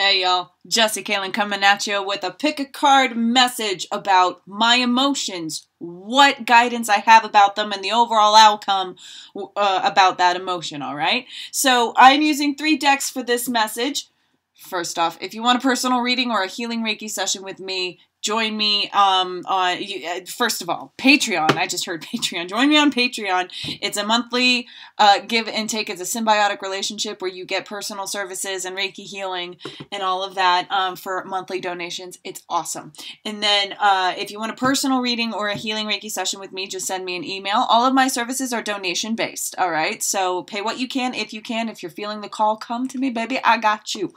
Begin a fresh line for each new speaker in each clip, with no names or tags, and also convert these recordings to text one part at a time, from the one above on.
Hey y'all, Jesse Kalen coming at you with a pick a card message about my emotions, what guidance I have about them, and the overall outcome about that emotion, alright? So I'm using 3 decks for this message. First off, if you want a personal reading or a healing Reiki session with me, join me first of all, Patreon. I just heard Patreon. Join me on Patreon. It's a monthly give and take. It's a symbiotic relationship where you get personal services and Reiki healing and all of that for monthly donations. It's awesome. And then if you want a personal reading or a healing Reiki session with me, just send me an email. All of my services are donation based. All right. So pay what you can if you can. If you're feeling the call, come to me, baby. I got you.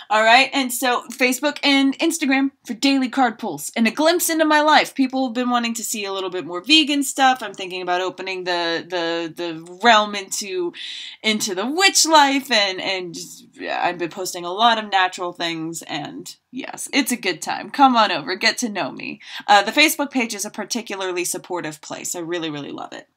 All right, and so Facebook and Instagram for daily card pulls and a glimpse into my life. People have been wanting to see a little bit more vegan stuff. I'm thinking about opening the realm into the witch life, and just, I've been posting a lot of natural things, and yes, it's a good time. Come on over, get to know me. The Facebook page is a particularly supportive place. I really, really love it.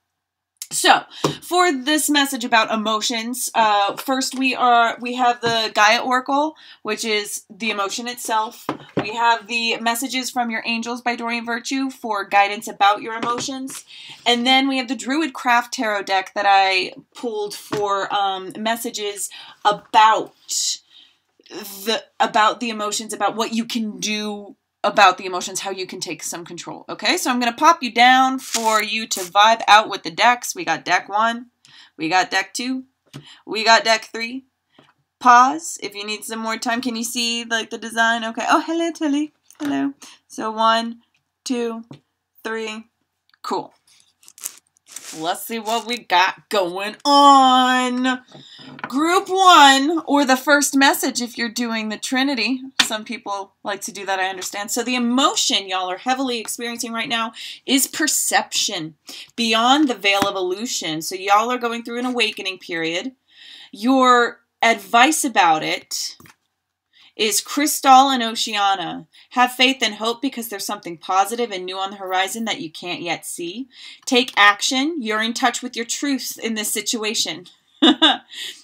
So, for this message about emotions, first we have the Gaia Oracle, which is the emotion itself. We have the Messages from Your Angels by Doreen Virtue for guidance about your emotions. And then we have the Druid Craft Tarot deck that I pulled for messages about the emotions, about what you can do about the emotions, how you can take some control. Okay, so I'm going to pop you down for you to vibe out with the decks. We got deck 1, we got deck 2, we got deck 3. Pause if you need some more time. Can you see like the design? Okay. Oh, hello, Tilly. Hello. So 1, 2, 3. Cool. Let's see what we got going on. Group 1, or the first message if you're doing the Trinity. Some people like to do that, I understand. So the emotion y'all are heavily experiencing right now is perception beyond the veil of illusion. So y'all are going through an awakening period. Your advice about it is Crystal and Oceana. Have faith and hope because there's something positive and new on the horizon that you can't yet see. Take action. You're in touch with your truth in this situation.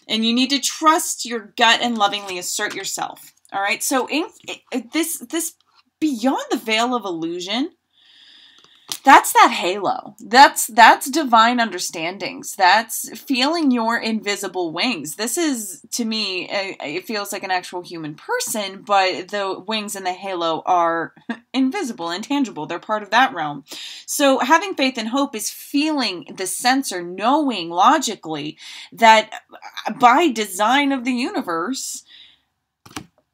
And you need to trust your gut and lovingly assert yourself. All right. So this beyond the veil of illusion, that's that halo. That's divine understandings. That's feeling your invisible wings. This is, to me, it feels like an actual human person, but the wings and the halo are invisible, intangible. They're part of that realm. So having faith and hope is feeling the sense or knowing logically that by design of the universe,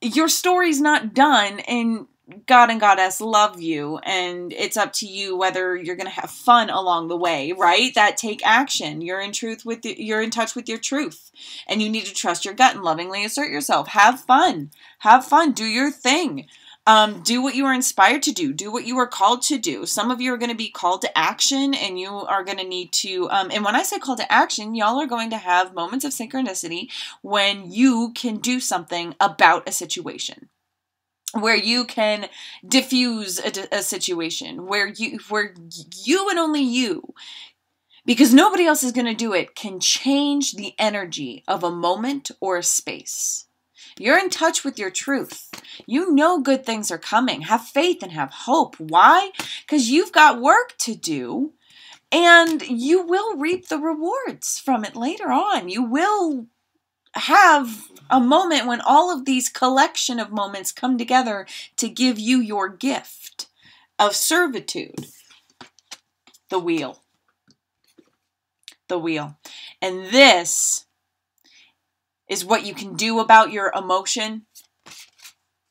your story's not done, and God and Goddess love you, and it's up to you whether you're going to have fun along the way, right? That take action. You're in touch with your truth, and you need to trust your gut and lovingly assert yourself. Have fun. Have fun. Do your thing. Do what you are inspired to do. Do what you are called to do. Some of you are going to be called to action, and you are going to need to, and when I say call to action, y'all are going to have moments of synchronicity when you can do something about a situation, where you can diffuse a situation, where you and only you, because nobody else is going to do it, can change the energy of a moment or a space. You're in touch with your truth. You know good things are coming. Have faith and have hope. Why? Because you've got work to do, and you will reap the rewards from it later on. You will have a moment when all of these collection of moments come together to give you your gift of servitude. The wheel. The wheel. And this is what you can do about your emotion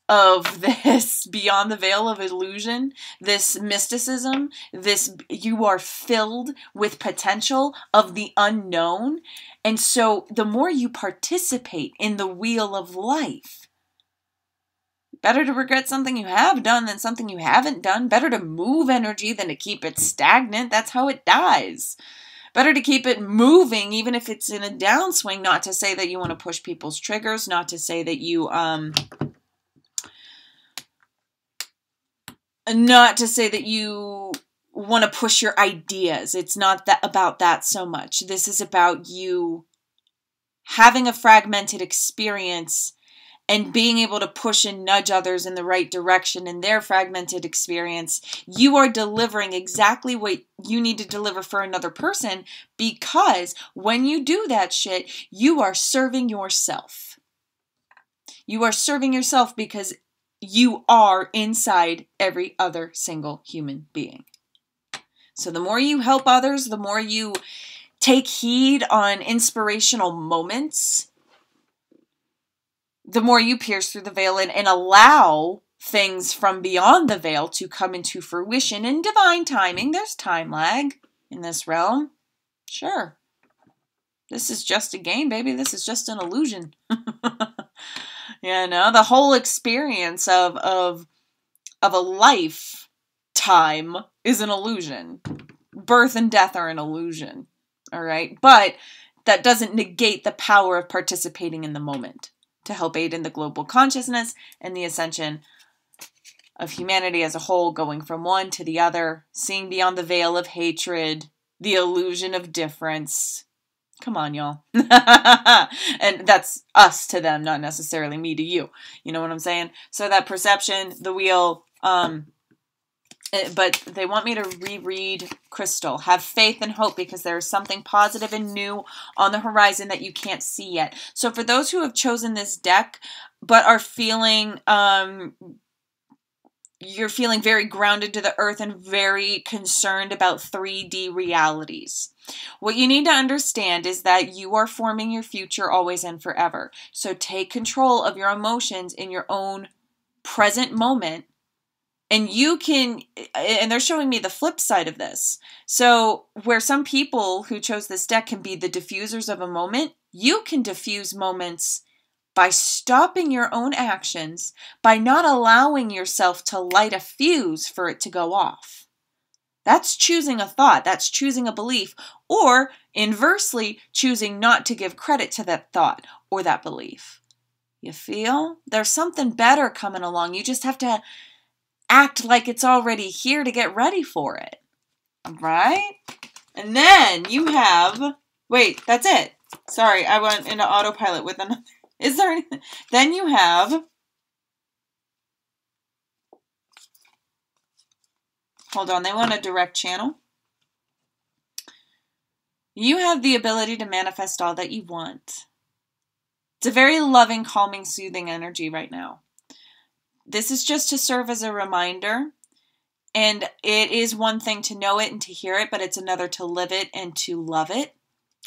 of this beyond the veil of illusion, this mysticism, you are filled with potential of the unknown. And so the more you participate in the wheel of life, better to regret something you have done than something you haven't done. Better to move energy than to keep it stagnant. That's how it dies. Better to keep it moving, even if it's in a downswing. Not to say that you want to push people's triggers. Not to say that you, want to push your ideas. It's not about that so much. This is about you having a fragmented experience and being able to push and nudge others in the right direction in their fragmented experience, you are delivering exactly what you need to deliver for another person, because when you do that shit, you are serving yourself. You are serving yourself because you are inside every other single human being. So the more you help others, the more you take heed on inspirational moments, the more you pierce through the veil and allow things from beyond the veil to come into fruition in divine timing. There's time lag in this realm. Sure. This is just a game, baby. This is just an illusion. You know, the whole experience of a lifetime is an illusion. Birth and death are an illusion. All right. But that doesn't negate the power of participating in the moment to help aid in the global consciousness and the ascension of humanity as a whole, going from one to the other, seeing beyond the veil of hatred, the illusion of difference. Come on, y'all. And that's us to them, not necessarily me to you. You know what I'm saying? So that perception, the wheel, but they want me to reread Crystal. Have faith and hope because there is something positive and new on the horizon that you can't see yet. So for those who have chosen this deck but are feeling, you're feeling very grounded to the earth and very concerned about 3D realities. What you need to understand is that you are forming your future always and forever. So take control of your emotions in your own present moment. And you can, and they're showing me the flip side of this. So where some people who chose this deck can be the diffusers of a moment, you can diffuse moments by stopping your own actions, by not allowing yourself to light a fuse for it to go off. That's choosing a thought, that's choosing a belief, or inversely, choosing not to give credit to that thought or that belief. You feel? There's something better coming along. You just have to act like it's already here to get ready for it. All right? And then you have, wait, that's it. Sorry, I went into autopilot with another. Is there anything? Then you have, hold on, they want a direct channel. You have the ability to manifest all that you want. It's a very loving, calming, soothing energy right now. This is just to serve as a reminder. And it is one thing to know it and to hear it, but it's another to live it and to love it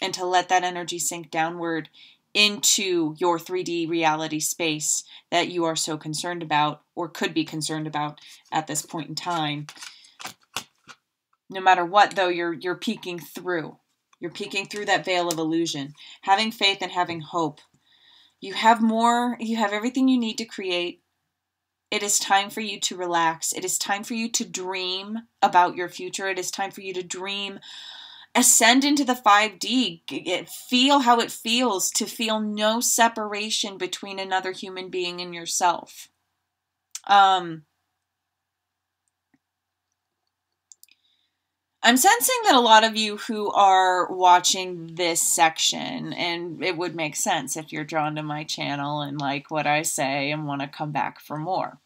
and to let that energy sink downward into your 3D reality space that you are so concerned about or could be concerned about at this point in time. No matter what, though, you're peeking through. You're peeking through that veil of illusion. Having faith and having hope. You have more, you have everything you need to create. It is time for you to relax. It is time for you to dream about your future. It is time for you to dream. Ascend into the 5D. Feel how it feels to feel no separation between another human being and yourself. I'm sensing that a lot of you who are watching this section, and it would make sense if you're drawn to my channel and like what I say and want to come back for more.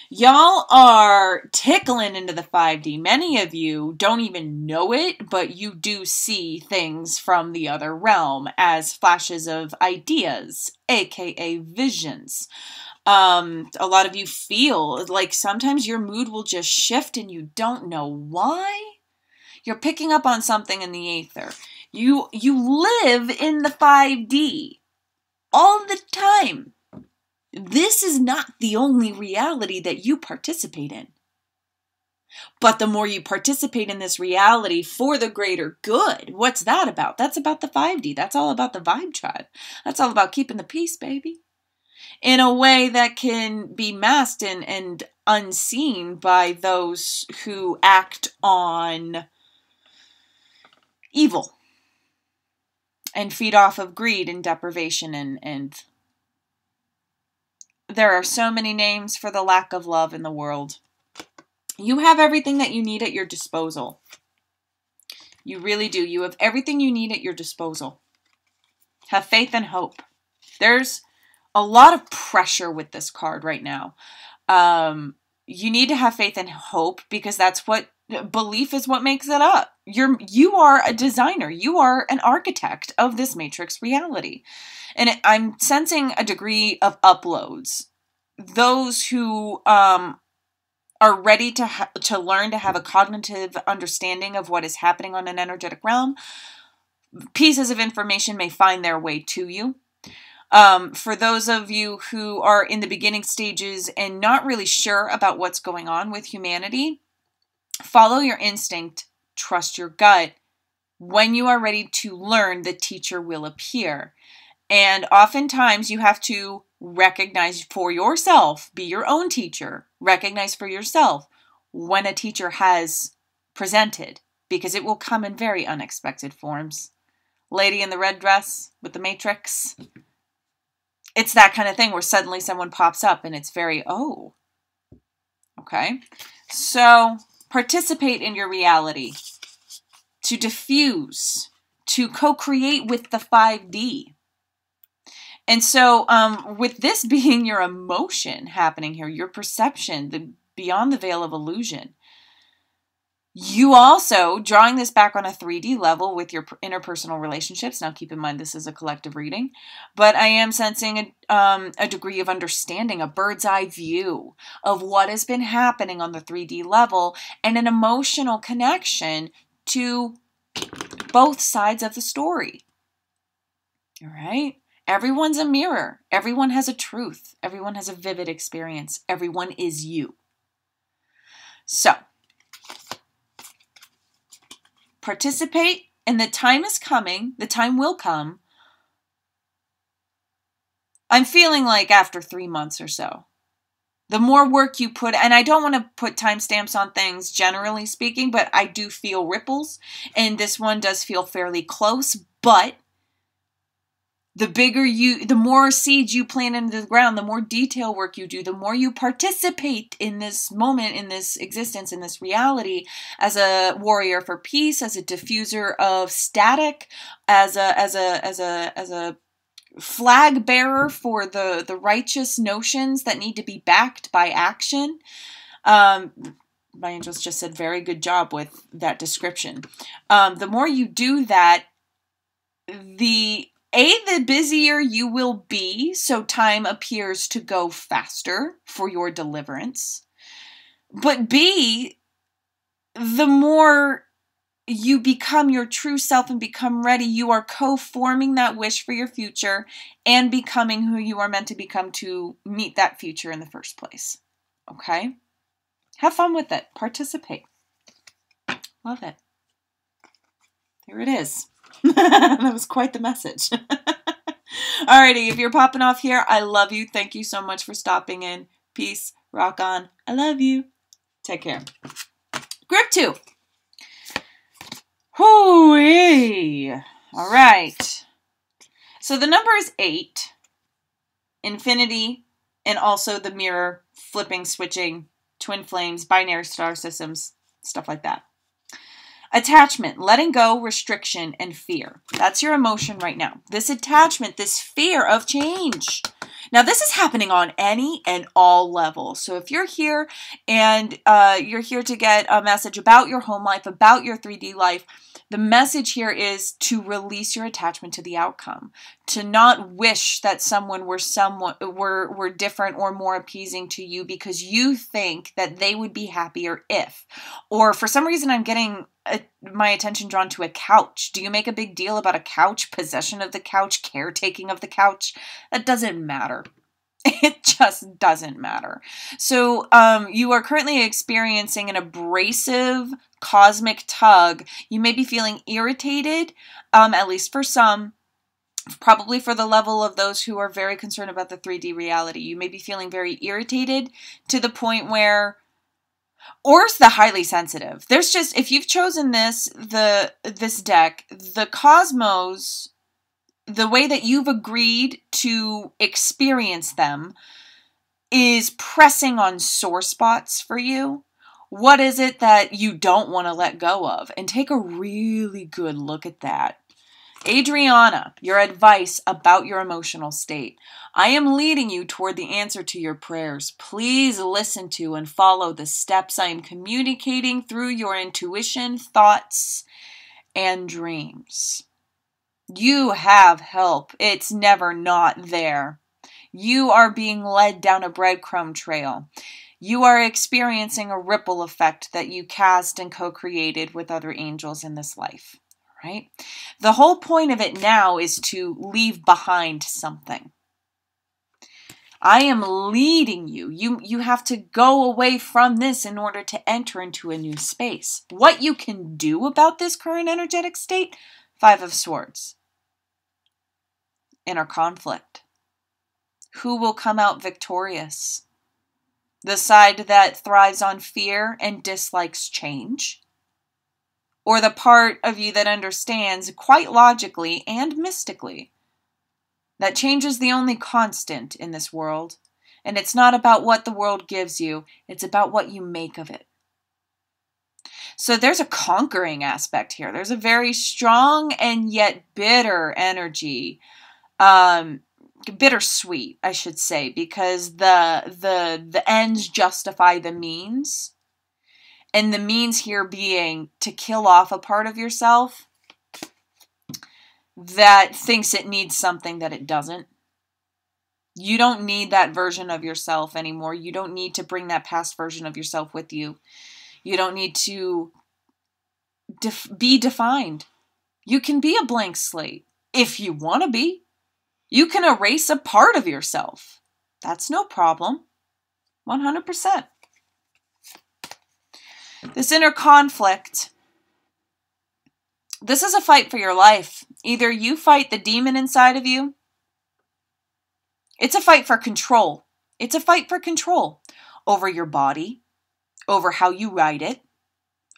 Y'all are tickling into the 5D. Many of you don't even know it, but you do see things from the other realm as flashes of ideas, aka visions. A lot of you feel like sometimes your mood will just shift and you don't know why. You're picking up on something in the aether. You live in the 5D all the time. This is not the only reality that you participate in. But the more you participate in this reality for the greater good, what's that about? That's about the 5D. That's all about the vibe tribe. That's all about keeping the peace, baby. In a way that can be masked and unseen by those who act on evil and feed off of greed and deprivation and there are so many names for the lack of love in the world. You have everything that you need at your disposal. You really do. You have everything you need at your disposal. Have faith and hope. There's a lot of pressure with this card right now. You need to have faith and hope, because that's what belief is, what makes it up. You are a designer. You are an architect of this matrix reality. And I'm sensing a degree of uploads. Those who are ready to learn to have a cognitive understanding of what is happening on an energetic realm, pieces of information may find their way to you. For those of you who are in the beginning stages and not really sure about what's going on with humanity, follow your instinct, trust your gut. When you are ready to learn, the teacher will appear. And oftentimes you have to recognize for yourself, be your own teacher, recognize for yourself when a teacher has presented, because it will come in very unexpected forms. Lady in the red dress with the matrix. It's that kind of thing where suddenly someone pops up and it's very, oh. Okay. So participate in your reality. To diffuse. To co-create with the 5D. And so with this being your emotion happening here, your perception, beyond the veil of illusion, you also, drawing this back on a 3D level with your interpersonal relationships. Now keep in mind this is a collective reading, but I am sensing a degree of understanding, a bird's eye view of what has been happening on the 3D level, and an emotional connection to both sides of the story. All right? Everyone's a mirror. Everyone has a truth. Everyone has a vivid experience. Everyone is you. So, participate, and the time is coming. The time will come. I'm feeling like after 3 months or so. The more work you put, and I don't want to put timestamps on things generally speaking, but I do feel ripples, and this one does feel fairly close, but the more seeds you plant into the ground, the more detail work you do, the more you participate in this moment, in this existence, in this reality, as a warrior for peace, as a diffuser of static, as a flag bearer for the righteous notions that need to be backed by action. My angels just said, very good job with that description. The more you do that, the busier you will be, so time appears to go faster for your deliverance. But B, the more you become your true self and become ready, you are co-forming that wish for your future and becoming who you are meant to become to meet that future in the first place. Okay? Have fun with it. Participate. Love it. There it is. That was quite the message. Alrighty, if you're popping off here, I love you. Thank you so much for stopping in. Peace. Rock on. I love you. Take care. Group 2. Hoo-wee. All right. So the number is 8. Infinity, and also the mirror, flipping, switching, twin flames, binary star systems, stuff like that. Attachment, letting go, restriction, and fear. That's your emotion right now. This attachment, this fear of change. Now, this is happening on any and all levels. So if you're here and you're here to get a message about your home life, about your 3D life, the message here is to release your attachment to the outcome, to not wish that someone were different or more appeasing to you because you think that they would be happier if, or for some reason I'm getting my attention drawn to a couch. Do you make a big deal about a couch, possession of the couch, caretaking of the couch? That doesn't matter. It just doesn't matter. So you are currently experiencing an abrasive cosmic tug. You may be feeling irritated, at least for some, probably for the level of those who are very concerned about the 3D reality. You may be feeling very irritated to the point where, or it's the highly sensitive. There's just, if you've chosen this deck, the cosmos, the way that you've agreed to experience them is pressing on sore spots for you. What is it that you don't want to let go of? And take a really good look at that. Adriana, your advice about your emotional state. I am leading you toward the answer to your prayers. Please listen to and follow the steps I am communicating through your intuition, thoughts, and dreams. You have help. It's never not there. You are being led down a breadcrumb trail. You are experiencing a ripple effect that you cast and co-created with other angels in this life, right? The whole point of it now is to leave behind something. I am leading you. You have to go away from this in order to enter into a new space. What you can do about this current energetic state? 5 of Swords. Inner conflict. Who will come out victorious? The side that thrives on fear and dislikes change? Or the part of you that understands quite logically and mystically that change is the only constant in this world, and it's not about what the world gives you, it's about what you make of it. So there's a conquering aspect here. There's a very strong and yet bitter energy. Bittersweet, I should say, because the ends justify the means. And the means here being to kill off a part of yourself that thinks it needs something that it doesn't. You don't need that version of yourself anymore. You don't need to bring that past version of yourself with you. You don't need to be defined. You can be a blank slate if you want to be. You can erase a part of yourself. That's no problem. 100%. This inner conflict, this is a fight for your life. Either you fight the demon inside of you. It's a fight for control. It's a fight for control over your body, over how you ride it,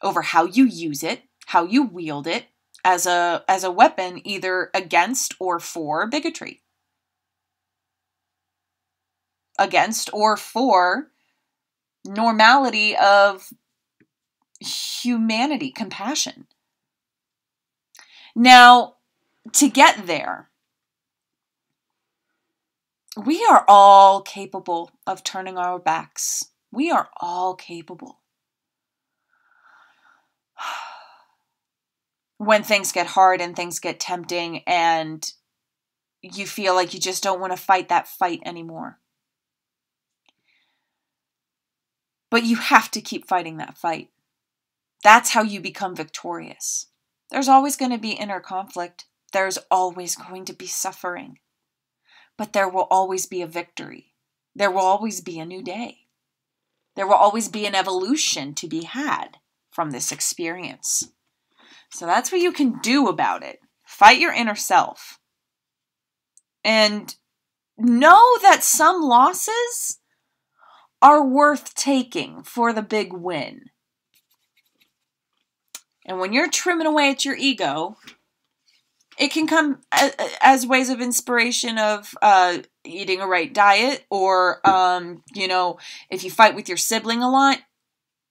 over how you use it, how you wield it as a weapon, either against or for bigotry. Against or for normality of humanity, compassion. Now, to get there, we are all capable of turning our backs. We are all capable. When things get hard and things get tempting and you feel like you just don't want to fight that fight anymore. But you have to keep fighting that fight. That's how you become victorious. There's always going to be inner conflict. There's always going to be suffering. But there will always be a victory. There will always be a new day. There will always be an evolution to be had from this experience. So that's what you can do about it. Fight your inner self. And know that some losses are worth taking for the big win. And when you're trimming away at your ego, it can come as ways of inspiration of eating a right diet, or, if you fight with your sibling a lot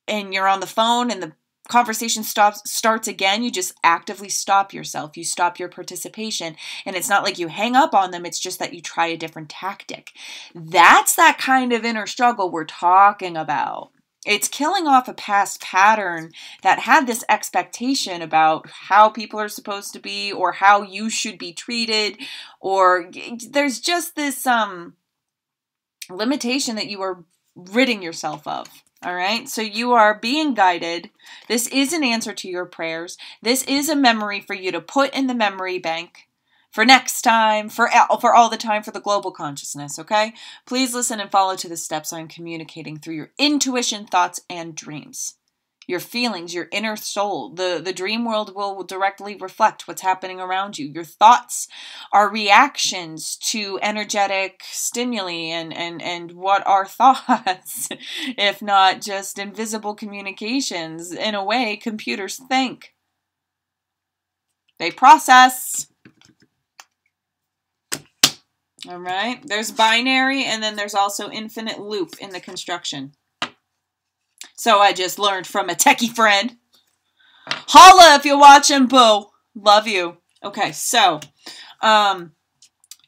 and you're on the phone and the conversation starts again, you just actively stop yourself. You stop your participation. And it's not like you hang up on them. It's just that you try a different tactic. That's that kind of inner struggle we're talking about. It's killing off a past pattern that had this expectation about how people are supposed to be or how you should be treated, or there's just this limitation that you are ridding yourself of. All right, so you are being guided. This is an answer to your prayers. This is a memory for you to put in the memory bank for next time, for all the time, for the global consciousness, okay? Please listen and follow to the steps I'm communicating through your intuition, thoughts, and dreams. Your feelings, your inner soul. The dream world will directly reflect what's happening around you. Your thoughts are reactions to energetic stimuli, and what are thoughts, if not just invisible communications? In a way, computers think. They process. All right, there's binary, and then there's also infinite loop in the construction. So I just learned from a techie friend. Holla if you're watching, boo. Love you. Okay, so,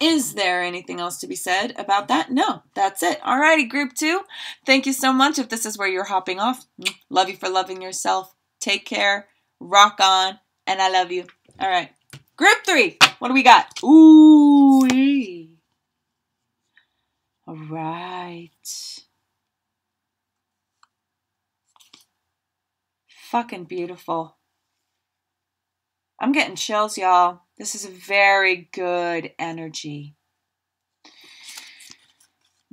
is there anything else to be said about that? No, that's it. Alrighty, group 2. Thank you so much. If this is where you're hopping off, love you for loving yourself. Take care, rock on, and I love you. All right, group 3. What do we got? Ooh. All right. Fucking beautiful. I'm getting chills, y'all. This is a very good energy.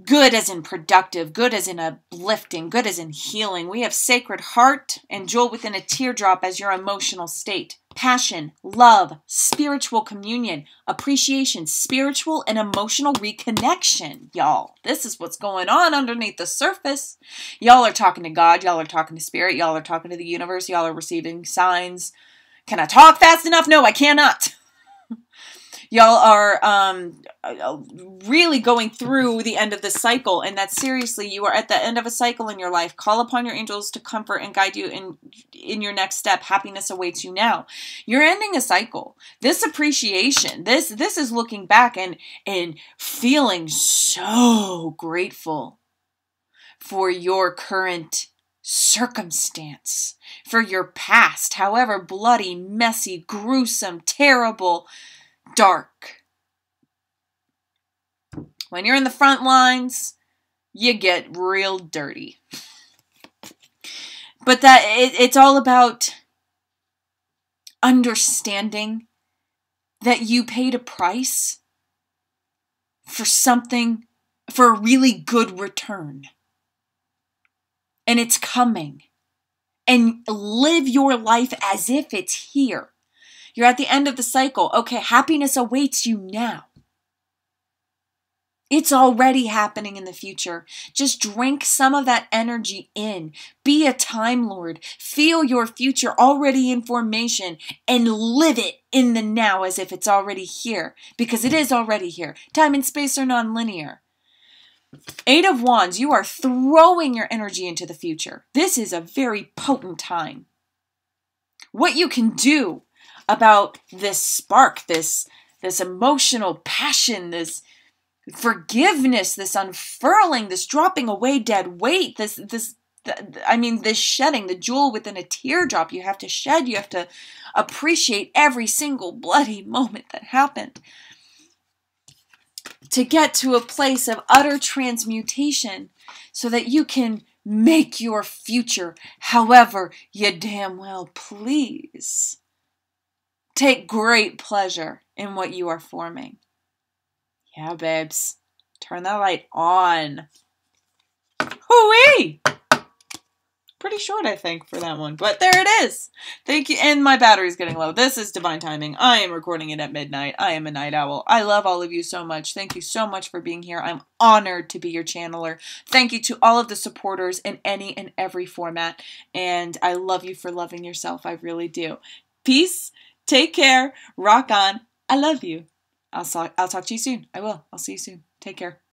Good as in productive, good as in uplifting, good as in healing. We have sacred heart and jewel within a teardrop as your emotional state. Passion, love, spiritual communion, appreciation, spiritual and emotional reconnection, y'all. This is what's going on underneath the surface. Y'all are talking to God, y'all are talking to spirit, y'all are talking to the universe, y'all are receiving signs. Can I talk fast enough? No, I cannot. Y'all are really going through the end of the cycle, and that seriously, you are at the end of a cycle in your life. Call upon your angels to comfort and guide you in your next step. Happiness awaits you now. You're ending a cycle. This appreciation, this is looking back and feeling so grateful for your current circumstance, for your past, however bloody, messy, gruesome, terrible, dark. When you're in the front lines, you get real dirty. But it's all about understanding that you paid a price for something, for a really good return. And it's coming. And live your life as if it's here. You're at the end of the cycle. Okay, happiness awaits you now. It's already happening in the future. Just drink some of that energy in. Be a Time Lord. Feel your future already in formation and live it in the now as if it's already here. Because it is already here. Time and space are non-linear. 8 of Wands, you are throwing your energy into the future. This is a very potent time. What you can do about this spark, this emotional passion, this forgiveness, this unfurling, this dropping away dead weight, this shedding, the jewel within a teardrop you have to shed. You have to appreciate every single bloody moment that happened to get to a place of utter transmutation so that you can make your future however you damn well please. Take great pleasure in what you are forming. Yeah, babes. Turn that light on. Hoo-wee! Pretty short, I think, for that one. But there it is. Thank you. And my battery's getting low. This is divine timing. I am recording it at midnight. I am a night owl. I love all of you so much. Thank you so much for being here. I'm honored to be your channeler. Thank you to all of the supporters in any and every format. And I love you for loving yourself. I really do. Peace. Take care. Rock on. I love you. I'll talk to you soon. I will. I'll see you soon. Take care.